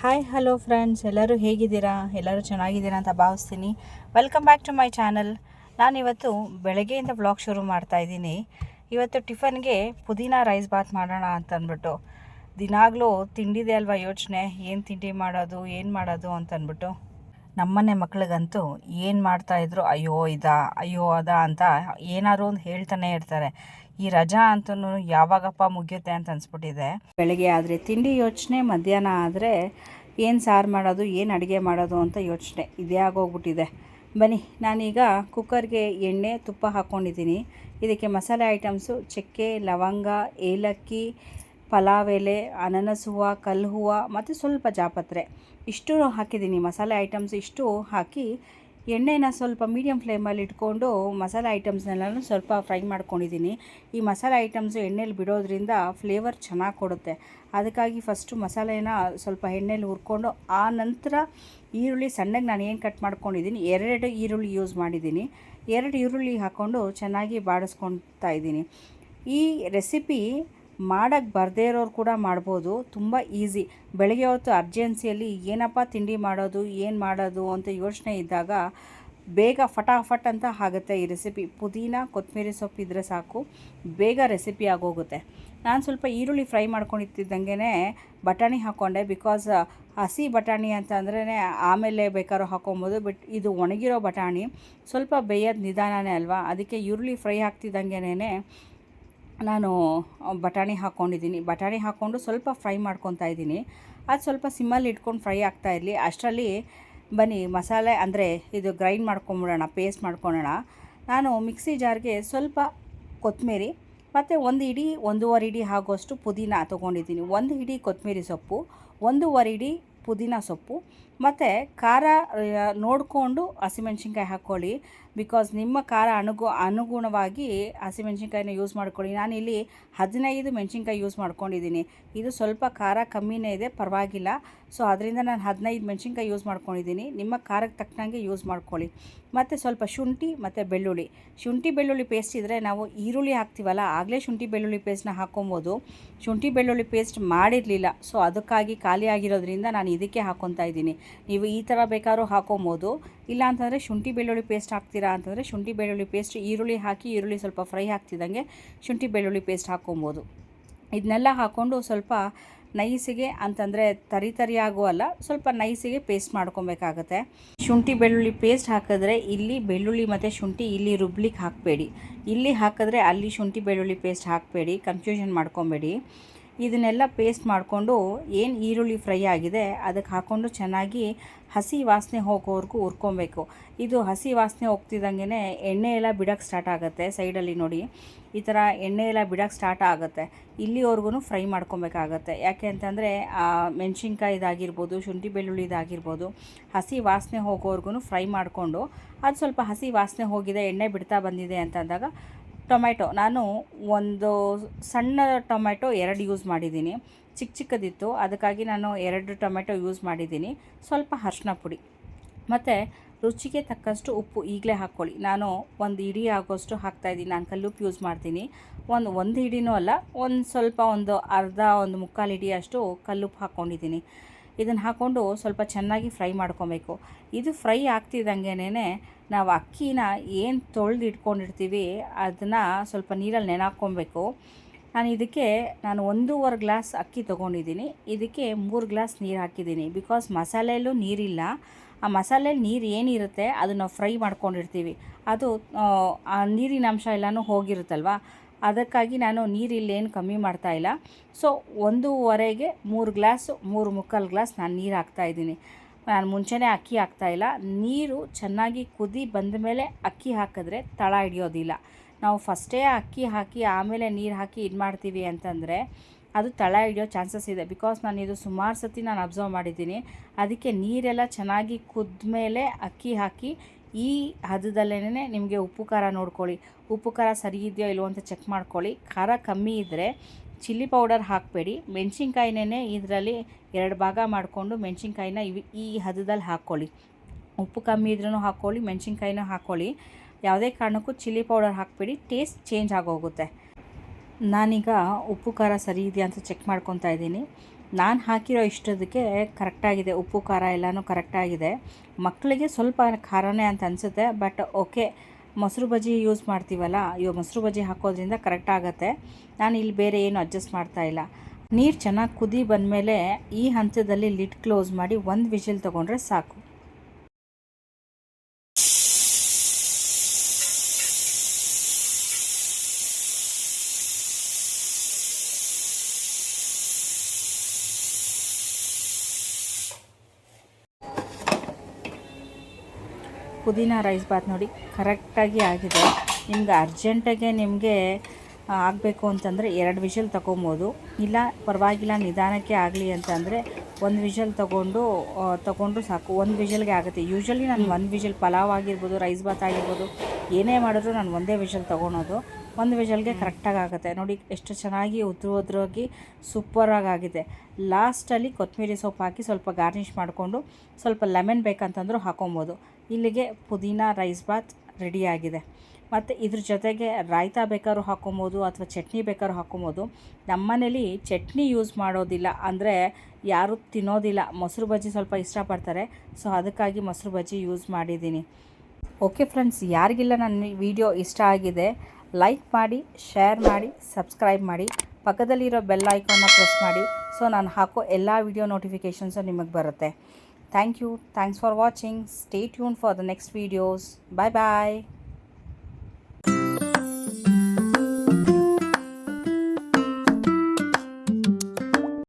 Hi hello friends, ಎಲ್ಲರೂ ಹೇಗಿದ್ದೀರಾ? ಎಲ್ಲರೂ ಚೆನ್ನಾಗಿದ್ದೀರಾ ಅಂತ ಭಾವಿಸ್ತೀನಿ. Welcome back to my channel. ನಾನಿವತ್ತು ಬೆಳಗ್ಗೆಯಿಂದ ವ್ಲಾಗ್ ಶುರು ಮಾಡ್ತಾಯಿದ್ದೀನಿ. ಇವತ್ತು ಟಿಫನ್ಗೆ ಪುದೀನ ರೈಸ್ ಬಾತ್ ಮಾಡೋಣ ಅಂತಂದ್ಬಿಟ್ಟು. ದಿನಾಗಲೂ ತಿಂಡಿದೆ ಅಲ್ವಾ ಯೋಚನೆ, ಏನು ತಿಂಡಿ ಮಾಡೋದು ಏನು ಮಾಡೋದು ಅಂತಂದ್ಬಿಟ್ಟು. ನಮ್ಮನೆ ಮಕ್ಳಿಗಂತೂ ಏನು ಮಾಡ್ತಾಯಿದ್ರು, ಅಯ್ಯೋ ಇದಾ ಅಯ್ಯೋ ಅದಾ ಅಂತ ಏನಾದ್ರು ಒಂದು ಹೇಳ್ತಾನೆ ಇರ್ತಾರೆ. ಈ ರಜಾ ಅಂತೂ ಯಾವಾಗಪ್ಪ ಮುಗಿಯುತ್ತೆ ಅಂತ ಅನಿಸ್ಬಿಟ್ಟಿದೆ. ಬೆಳಗ್ಗೆ ಆದರೆ ತಿಂಡಿ ಯೋಚನೆ, ಮಧ್ಯಾಹ್ನ ಆದರೆ ಏನು ಸಾರು ಮಾಡೋದು, ಏನು ಅಡುಗೆ ಮಾಡೋದು ಅಂತ ಯೋಚನೆ ಇದೇ ಆಗೋಗ್ಬಿಟ್ಟಿದೆ. ಬನ್ನಿ, ನಾನೀಗ ಕುಕ್ಕರ್ಗೆ ಎಣ್ಣೆ ತುಪ್ಪ ಹಾಕ್ಕೊಂಡಿದ್ದೀನಿ. ಇದಕ್ಕೆ ಮಸಾಲೆ ಐಟಮ್ಸು ಚಕ್ಕೆ, ಲವಂಗ, ಏಲಕ್ಕಿ, ಪಲಾವ್ ಎಲೆ, ಅನಾನಸ್ ಹೂವು, ಕಲ್ಲು ಹೂವು ಮತ್ತು ಸ್ವಲ್ಪ ಜಾಪತ್ರೆ ಇಷ್ಟು ಹಾಕಿದ್ದೀನಿ. ಮಸಾಲೆ ಐಟಮ್ಸ್ ಇಷ್ಟು ಹಾಕಿ ಎಣ್ಣೆನ ಸ್ವಲ್ಪ ಮೀಡಿಯಮ್ ಫ್ಲೇಮಲ್ಲಿ ಇಟ್ಕೊಂಡು ಮಸಾಲೆ ಐಟಮ್ಸ್ನೆಲ್ಲನೂ ಸ್ವಲ್ಪ ಫ್ರೈ ಮಾಡ್ಕೊಂಡಿದ್ದೀನಿ. ಈ ಮಸಾಲೆ ಐಟಮ್ಸು ಎಣ್ಣೆಲಿ ಬಿಡೋದ್ರಿಂದ ಫ್ಲೇವರ್ ಚೆನ್ನಾಗಿ ಕೊಡುತ್ತೆ. ಅದಕ್ಕಾಗಿ ಫಸ್ಟು ಮಸಾಲೆನ ಸ್ವಲ್ಪ ಎಣ್ಣೆಲಿ ಹುರ್ಕೊಂಡು ಆ ನಂತರ ಈರುಳ್ಳಿ ಸಣ್ಣಗೆ ನಾನು ಏನು ಕಟ್ ಮಾಡ್ಕೊಂಡಿದ್ದೀನಿ, 2 ಈರುಳ್ಳಿ ಯೂಸ್ ಮಾಡಿದ್ದೀನಿ. 2 ಈರುಳ್ಳಿ ಹಾಕ್ಕೊಂಡು ಚೆನ್ನಾಗಿ ಬಾಡಿಸ್ಕೊಳ್ತಾ ಇದ್ದೀನಿ. ಈ ರೆಸಿಪಿ ಮಾಡೋಕ್ಕೆ ಬರದೇ ಇರೋರು ಕೂಡ ಮಾಡ್ಬೋದು, ತುಂಬ ಈಸಿ. ಬೆಳಗ್ಗೆ ಹೊತ್ತು ಅರ್ಜೆನ್ಸಿಯಲ್ಲಿ ಏನಪ್ಪ ತಿಂಡಿ ಮಾಡೋದು ಏನು ಮಾಡೋದು ಅಂತ ಯೋಚನೆ ಇದ್ದಾಗ ಬೇಗ ಫಟಾಫಟ್ ಅಂತ ಆಗುತ್ತೆ ಈ ರೆಸಿಪಿ. ಪುದೀನ ಕೊತ್ತಂಬರಿ ಸೊಪ್ಪು ಇದ್ದರೆ ಸಾಕು, ಬೇಗ ರೆಸಿಪಿ ಆಗೋಗುತ್ತೆ. ನಾನು ಸ್ವಲ್ಪ ಈರುಳ್ಳಿ ಫ್ರೈ ಮಾಡ್ಕೊಂಡಿದ್ದಂಗೆ ಬಟಾಣಿ ಹಾಕ್ಕೊಂಡೆ. ಬಿಕಾಸ್ ಹಸಿ ಬಟಾಣಿ ಅಂತಂದ್ರೇ ಆಮೇಲೆ ಬೇಕಾದ್ರೂ ಹಾಕ್ಕೊಬೋದು. ಬಟ್ ಇದು ಒಣಗಿರೋ ಬಟಾಣಿ, ಸ್ವಲ್ಪ ಬೇಯೋದು ನಿಧಾನನೇ ಅಲ್ವಾ, ಅದಕ್ಕೆ ಈರುಳ್ಳಿ ಫ್ರೈ ಆಗ್ತಿದ್ದಂಗೆನೇ ನಾನು ಬಟಾಣಿ ಹಾಕ್ಕೊಂಡಿದ್ದೀನಿ. ಬಟಾಣಿ ಹಾಕ್ಕೊಂಡು ಸ್ವಲ್ಪ ಫ್ರೈ ಮಾಡ್ಕೊತಾ ಇದ್ದೀನಿ. ಅದು ಸ್ವಲ್ಪ ಸಿಮ್ಮಲ್ಲಿ ಇಟ್ಕೊಂಡು ಫ್ರೈ ಆಗ್ತಾ ಇರಲಿ. ಅಷ್ಟರಲ್ಲಿ ಬನ್ನಿ ಮಸಾಲೆ ಅಂದರೆ ಇದು ಗ್ರೈಂಡ್ ಮಾಡ್ಕೊಂಬಿಡೋಣ, ಪೇಸ್ಟ್ ಮಾಡ್ಕೊಳ್ಳೋಣ. ನಾನು ಮಿಕ್ಸಿ ಜಾರ್ಗೆ ಸ್ವಲ್ಪ ಕೊತ್ತಂಬರಿ ಮತ್ತು 1 ಹಿಡಿ 1.5 ಹಿಡಿ ಆಗೋಷ್ಟು ಪುದೀನ ತೊಗೊಂಡಿದ್ದೀನಿ. 1 ಹಿಡಿ ಕೊತ್ತಂಬರಿ ಸೊಪ್ಪು, 1.5 ಹಿಡಿ ಪುದೀನ ಸೊಪ್ಪು ಮತ್ತು ಖಾರ ನೋಡಿಕೊಂಡು ಹಸಿಮೆಣ್ಸಿನ್ಕಾಯಿ ಹಾಕ್ಕೊಳ್ಳಿ. ಬಿಕಾಸ್ ನಿಮ್ಮ ಖಾರ ಅನುಗುಣವಾಗಿ ಹಸಿಮೆಣ್ಸಿನ್ಕಾಯಿನ ಯೂಸ್ ಮಾಡ್ಕೊಳ್ಳಿ. ನಾನಿಲ್ಲಿ 15 ಮೆಣಸಿನ್ಕಾಯಿ ಯೂಸ್ ಮಾಡ್ಕೊಂಡಿದ್ದೀನಿ. ಇದು ಸ್ವಲ್ಪ ಖಾರ ಕಮ್ಮಿನೇ ಇದೆ, ಪರವಾಗಿಲ್ಲ. ಸೊ ಅದರಿಂದ ನಾನು 15 ಮೆಣಸಿನ್ಕಾಯಿ ಯೂಸ್ ಮಾಡ್ಕೊಂಡಿದ್ದೀನಿ. ನಿಮ್ಮ ಖಾರಕ್ಕೆ ತಕ್ಕಂಗೆ ಯೂಸ್ ಮಾಡ್ಕೊಳ್ಳಿ. ಮತ್ತು ಸ್ವಲ್ಪ ಶುಂಠಿ ಮತ್ತು ಬೆಳ್ಳುಳ್ಳಿ. ಶುಂಠಿ ಬೆಳ್ಳುಳ್ಳಿ ಪೇಸ್ಟ್ ಇದ್ದರೆ ನಾವು ಈರುಳ್ಳಿ ಹಾಕ್ತೀವಲ್ಲ, ಆಗಲೇ ಶುಂಠಿ ಬೆಳ್ಳುಳ್ಳಿ ಪೇಸ್ಟ್ನ ಹಾಕ್ಕೊಬೋದು. ಶುಂಠಿ ಬೆಳ್ಳುಳ್ಳಿ ಪೇಸ್ಟ್ ಮಾಡಿರಲಿಲ್ಲ, ಸೊ ಅದಕ್ಕಾಗಿ ಖಾಲಿ ಆಗಿರೋದ್ರಿಂದ ನಾನು ಇದಕ್ಕೆ ಹಾಕ್ಕೊತಾ ಇದ್ದೀನಿ. ನೀವು ಈ ಥರ ಬೇಕಾದ್ರೂ ಹಾಕ್ಕೊಬೋದು. ಇಲ್ಲ ಅಂತಂದರೆ ಶುಂಠಿ ಬೆಳ್ಳುಳ್ಳಿ ಪೇಸ್ಟ್ ಹಾಕ್ತೀರಾ ಅಂತಂದರೆ ಶುಂಠಿ ಬೆಳ್ಳುಳ್ಳಿ ಪೇಸ್ಟ್ ಈರುಳ್ಳಿ ಹಾಕಿ, ಈರುಳ್ಳಿ ಸ್ವಲ್ಪ ಫ್ರೈ ಆಗ್ತಿದ್ದಂಗೆ ಶುಂಠಿ ಬೆಳ್ಳುಳ್ಳಿ ಪೇಸ್ಟ್ ಹಾಕ್ಕೊಬೋದು. ಇದನ್ನೆಲ್ಲ ಹಾಕ್ಕೊಂಡು ಸ್ವಲ್ಪ ನೈಸಿಗೆ ಅಂತಂದರೆ ತರಿ ಆಗುವಲ್ಲ, ಸ್ವಲ್ಪ ನೈಸಿಗೆ ಪೇಸ್ಟ್ ಮಾಡ್ಕೊಬೇಕಾಗತ್ತೆ. ಶುಂಠಿ ಬೆಳ್ಳುಳ್ಳಿ ಪೇಸ್ಟ್ ಹಾಕಿದ್ರೆ ಇಲ್ಲಿ ಬೆಳ್ಳುಳ್ಳಿ ಮತ್ತು ಶುಂಠಿ ಇಲ್ಲಿ ರುಬ್ಲಿಕ್ಕೆ ಹಾಕಬೇಡಿ. ಇಲ್ಲಿ ಹಾಕಿದ್ರೆ ಅಲ್ಲಿ ಶುಂಠಿ ಬೆಳ್ಳುಳ್ಳಿ ಪೇಸ್ಟ್ ಹಾಕಬೇಡಿ, ಕನ್ಫ್ಯೂಷನ್ ಮಾಡ್ಕೊಬೇಡಿ. ಇದನ್ನೆಲ್ಲ ಪೇಸ್ಟ್ ಮಾಡಿಕೊಂಡು ಏನು ಈರುಳ್ಳಿ ಫ್ರೈ ಆಗಿದೆ ಅದಕ್ಕೆ ಹಾಕ್ಕೊಂಡು ಚೆನ್ನಾಗಿ ಹಸಿ ವಾಸನೆ ಹೋಗೋವರೆಗೂ ಹುರ್ಕೊಬೇಕು. ಇದು ಹಸಿ ವಾಸನೆ ಹೋಗ್ತಿದ್ದಂಗೆ ಎಣ್ಣೆ ಎಲ್ಲ ಬಿಡೋಕ್ಕೆ ಸ್ಟಾರ್ಟ್ ಆಗುತ್ತೆ. ಸೈಡಲ್ಲಿ ನೋಡಿ, ಈ ಥರ ಎಣ್ಣೆ ಎಲ್ಲ ಬಿಡೋಕ್ಕೆ ಸ್ಟಾರ್ಟ್ ಆಗುತ್ತೆ. ಇಲ್ಲಿವರೆಗೂ ಫ್ರೈ ಮಾಡ್ಕೊಬೇಕಾಗತ್ತೆ. ಯಾಕೆ ಅಂತಂದರೆ ಮೆಣಸಿನ್ಕಾಯಿದಾಗಿರ್ಬೋದು, ಶುಂಠಿ ಬೆಳ್ಳುಳ್ಳಿದಾಗಿರ್ಬೋದು, ಹಸಿ ವಾಸನೆ ಹೋಗೋವರೆಗೂ ಫ್ರೈ ಮಾಡಿಕೊಂಡು ಅದು ಸ್ವಲ್ಪ ಹಸಿ ವಾಸನೆ ಹೋಗಿದೆ, ಎಣ್ಣೆ ಬಿಡ್ತಾ ಬಂದಿದೆ ಅಂತಂದಾಗ ಟೊಮೆಟೊ, ನಾನು ಒಂದು ಸಣ್ಣ ಟೊಮೆಟೊ 2 ಯೂಸ್ ಮಾಡಿದ್ದೀನಿ. ಚಿಕ್ಕದಿತ್ತು, ಅದಕ್ಕಾಗಿ ನಾನು 2 ಟೊಮೆಟೊ ಯೂಸ್ ಮಾಡಿದ್ದೀನಿ. ಸ್ವಲ್ಪ ಅರಿಶಿನ ಪುಡಿ ಮತ್ತು ರುಚಿಗೆ ತಕ್ಕಷ್ಟು ಉಪ್ಪು ಈಗಲೇ ಹಾಕ್ಕೊಳ್ಳಿ. ನಾನು 1 ಹಿಡಿ ಆಗೋಷ್ಟು ಹಾಕ್ತಾಯಿದ್ದೀನಿ. ನಾನು ಕಲ್ಲುಪ್ಪು ಯೂಸ್ ಮಾಡ್ತೀನಿ. ಒಂದು ಹಿಡಿನೂ ಅಲ್ಲ, ಸ್ವಲ್ಪ ಅರ್ಧ ಮುಕ್ಕಾಲು ಹಿಡಿ ಅಷ್ಟು ಕಲ್ಲುಪ್ಪು ಹಾಕ್ಕೊಂಡಿದ್ದೀನಿ. ಇದನ್ನು ಹಾಕ್ಕೊಂಡು ಸ್ವಲ್ಪ ಚೆನ್ನಾಗಿ ಫ್ರೈ ಮಾಡ್ಕೊಬೇಕು. ಇದು ಫ್ರೈ ಆಗ್ತಿದ್ದಂಗೆನೇ ನಾವು ಅಕ್ಕಿನ ಏನು ತೊಳೆದು ಇಟ್ಕೊಂಡಿರ್ತೀವಿ ಅದನ್ನು ಸ್ವಲ್ಪ ನೀರಲ್ಲಿ ನೆನೆಹಾಕ್ಕೊಬೇಕು. ಇದಕ್ಕೆ 1.5 ಗ್ಲಾಸ್ ಅಕ್ಕಿ ತೊಗೊಂಡಿದ್ದೀನಿ. ಇದಕ್ಕೆ 3 ಗ್ಲಾಸ್ ನೀರು ಹಾಕಿದ್ದೀನಿ. ಬಿಕಾಸ್ ಮಸಾಲೆಯಲ್ಲೂ ನೀರಿಲ್ಲ. ಆ ಮಸಾಲೆಯಲ್ಲಿ ನೀರು ಏನಿರುತ್ತೆ ಅದು ನಾವು ಫ್ರೈ ಮಾಡ್ಕೊಂಡಿರ್ತೀವಿ, ಅದು ಆ ನೀರಿನ ಅಂಶ ಎಲ್ಲನೂ ಹೋಗಿರುತ್ತಲ್ವ, ಅದಕ್ಕಾಗಿ ನಾನು ನೀರಿಲ್ಲೇನು ಕಮ್ಮಿ ಮಾಡ್ತಾಯಿಲ್ಲ. ಸೊ 1.5ಗೆ 3 ಗ್ಲಾಸು 3 ಗ್ಲಾಸ್ ನಾನು ನೀರು ಹಾಕ್ತಾಯಿದ್ದೀನಿ. ನಾನು ಮುಂಚೆನೇ ಅಕ್ಕಿ ಹಾಕ್ತಾಯಿಲ್ಲ. ನೀರು ಚೆನ್ನಾಗಿ ಕುದಿ ಬಂದ ಮೇಲೆ ಅಕ್ಕಿ ಹಾಕಿದ್ರೆ ತಳ ಹಿಡಿಯೋದಿಲ್ಲ. ನಾವು ಫಸ್ಟೇ ಅಕ್ಕಿ ಹಾಕಿ ಆಮೇಲೆ ನೀರು ಹಾಕಿ ಇದು ಮಾಡ್ತೀವಿ ಅಂತಂದರೆ ಅದು ತಳ ಹಿಡಿಯೋ ಚಾನ್ಸಸ್ ಇದೆ. ಬಿಕಾಸ್ ನಾನು ಇದು ಸುಮಾರು ಸತಿ ನಾನು ಅಬ್ಸರ್ವ್ ಮಾಡಿದ್ದೀನಿ. ಅದಕ್ಕೆ ನೀರೆಲ್ಲ ಚೆನ್ನಾಗಿ ಕುದ್ದ ಮೇಲೆ ಅಕ್ಕಿ ಹಾಕಿ ಈ ಹದದಲ್ಲೇ ನಿಮಗೆ ಉಪ್ಪು ಖಾರ ನೋಡ್ಕೊಳ್ಳಿ. ಉಪ್ಪು ಖಾರ ಸರಿ ಇದೆಯೋ ಇಲ್ವೋ ಅಂತ ಚೆಕ್ ಮಾಡ್ಕೊಳ್ಳಿ. ಖಾರ ಕಮ್ಮಿ ಇದ್ದರೆ ಚಿಲ್ಲಿ ಪೌಡರ್ ಹಾಕಬೇಡಿ. ಮೆಣಸಿನ್ಕಾಯಿನೇ ಇದರಲ್ಲಿ 2 ಭಾಗ ಮಾಡಿಕೊಂಡು ಮೆಣಸಿನ್ಕಾಯಿನ ಈ ಹದದಲ್ಲಿ ಹಾಕ್ಕೊಳ್ಳಿ. ಉಪ್ಪು ಕಮ್ಮಿ ಇದ್ರೂ ಹಾಕ್ಕೊಳ್ಳಿ, ಮೆಣಸಿನ್ಕಾಯಿನೂ ಹಾಕ್ಕೊಳ್ಳಿ. ಯಾವುದೇ ಕಾರಣಕ್ಕೂ ಚಿಲ್ಲಿ ಪೌಡರ್ ಹಾಕಬೇಡಿ, ಟೇಸ್ಟ್ ಚೇಂಜ್ ಆಗೋಗುತ್ತೆ. ನಾನೀಗ ಉಪ್ಪು ಖಾರ ಸರಿ ಇದೆಯಾ ಅಂತ ಚೆಕ್ ಮಾಡ್ಕೊತಾ ಇದ್ದೀನಿ. ನಾನು ಹಾಕಿರೋ ಇಷ್ಟದಕ್ಕೆ ಕರೆಕ್ಟಾಗಿದೆ, ಉಪ್ಪು ಖಾರ ಎಲ್ಲನೂ ಕರೆಕ್ಟಾಗಿದೆ. ಮಕ್ಕಳಿಗೆ ಸ್ವಲ್ಪ ಖಾರನೇ ಅಂತ ಅನಿಸುತ್ತೆ, ಬಟ್ ಓಕೆ. ಮೊಸರು ಬಜ್ಜಿ ಯೂಸ್ ಮಾಡ್ತೀವಲ್ಲ, ಇವಾಗ ಮೊಸರು ಬಜ್ಜಿ ಹಾಕೋದ್ರಿಂದ ಕರೆಕ್ಟ್ ಆಗುತ್ತೆ. ನಾನು ಇಲ್ಲಿ ಬೇರೆ ಏನು ಅಡ್ಜಸ್ಟ್ ಮಾಡ್ತಾಯಿಲ್ಲ. ನೀರು ಚೆನ್ನಾಗಿ ಕುದಿ ಬಂದಮೇಲೆ ಈ ಹಂತದಲ್ಲಿ ಲಿಡ್ ಕ್ಲೋಸ್ ಮಾಡಿ 1 ವಿಷಲ್ ತೊಗೊಂಡ್ರೆ ಸಾಕು. ಪುದೀನ ರೈಸ್ ಬಾತ್ ನೋಡಿ ಕರೆಕ್ಟಾಗಿ ಆಗಿದೆ. ನಿಮ್ಗೆ ಅರ್ಜೆಂಟಾಗೆ ನಿಮಗೆ ಆಗಬೇಕು ಅಂತಂದರೆ 2 ವಿಷಲ್ ತೊಗೊಬೋದು. ಇಲ್ಲ ಪರವಾಗಿಲ್ಲ ನಿಧಾನಕ್ಕೆ ಆಗಲಿ ಅಂತಂದರೆ 1 ವಿಷಲ್ ತೊಗೊಂಡು ಸಾಕು. 1 ವಿಷಲ್ಗೆ ಆಗುತ್ತೆ. ಯೂಶ್ವಲಿ ನಾನು 1 ವಿಷಲ್ ಪಲಾವ್ ಆಗಿರ್ಬೋದು, ರೈಸ್ ಬಾತ್ ಆಗಿರ್ಬೋದು, ಏನೇ ಮಾಡಿದ್ರು ನಾನು ಒಂದೇ ವಿಷಲ್ ತೊಗೊಳೋದು. 1 ವಿಷಲ್ಗೆ ಕರೆಕ್ಟಾಗಿ ಆಗುತ್ತೆ. ನೋಡಿ ಎಷ್ಟು ಚೆನ್ನಾಗಿ ಉದ್ರಾಗಿ ಸೂಪರಾಗಿ ಆಗಿದೆ. ಲಾಸ್ಟಲ್ಲಿ ಕೊತ್ತಂಬರಿ ಸೊಪ್ಪು ಹಾಕಿ ಸ್ವಲ್ಪ ಗಾರ್ನಿಷ್ ಮಾಡಿಕೊಂಡು ಸ್ವಲ್ಪ ಲೆಮನ್ ಬೇಕಂತಂದರೂ ಹಾಕೊಬೋದು. ಇಲ್ಲಿಗೆ ಪುದೀನ ರೈಸ್ ಬಾತ್ ರೆಡಿಯಾಗಿದೆ. ಮತ್ತು ಇದ್ರ ಜೊತೆಗೆ ರಾಯ್ತಾ ಬೇಕಾದ್ರೂ ಹಾಕೊಬೋದು ಅಥವಾ ಚಟ್ನಿ ಬೇಕಾದ್ರೂ ಹಾಕೊಬೋದು. ನಮ್ಮನೇಲಿ ಚಟ್ನಿ ಯೂಸ್ ಮಾಡೋದಿಲ್ಲ, ಅಂದರೆ ಯಾರೂ ತಿನ್ನೋದಿಲ್ಲ. ಮೊಸರು ಬಜ್ಜಿ ಸ್ವಲ್ಪ ಇಷ್ಟಪಡ್ತಾರೆ, ಸೊ ಅದಕ್ಕಾಗಿ ಮೊಸರು ಬಜ್ಜಿ ಯೂಸ್ ಮಾಡಿದ್ದೀನಿ. ಓಕೆ ಫ್ರೆಂಡ್ಸ್, ಯಾರಿಗಿಲ್ಲ ನನ್ನ ವಿಡಿಯೋ ಇಷ್ಟ ಆಗಿದೆ ಲೈಕ್ ಮಾಡಿ, ಶೇರ್ ಮಾಡಿ, ಸಬ್ಸ್ಕ್ರೈಬ್ ಮಾಡಿ, ಪಕ್ಕದಲ್ಲಿರೋ ಬೆಲ್ ಐಕಾನ್ನ ಪ್ರೆಸ್ ಮಾಡಿ. ಸೊ ನಾನು ಹಾಕೋ ಎಲ್ಲ ವಿಡಿಯೋ ನೋಟಿಫಿಕೇಷನ್ಸು ನಿಮಗೆ ಬರುತ್ತೆ. Thank you. Thanks for watching. Stay tuned for the next videos. Bye bye.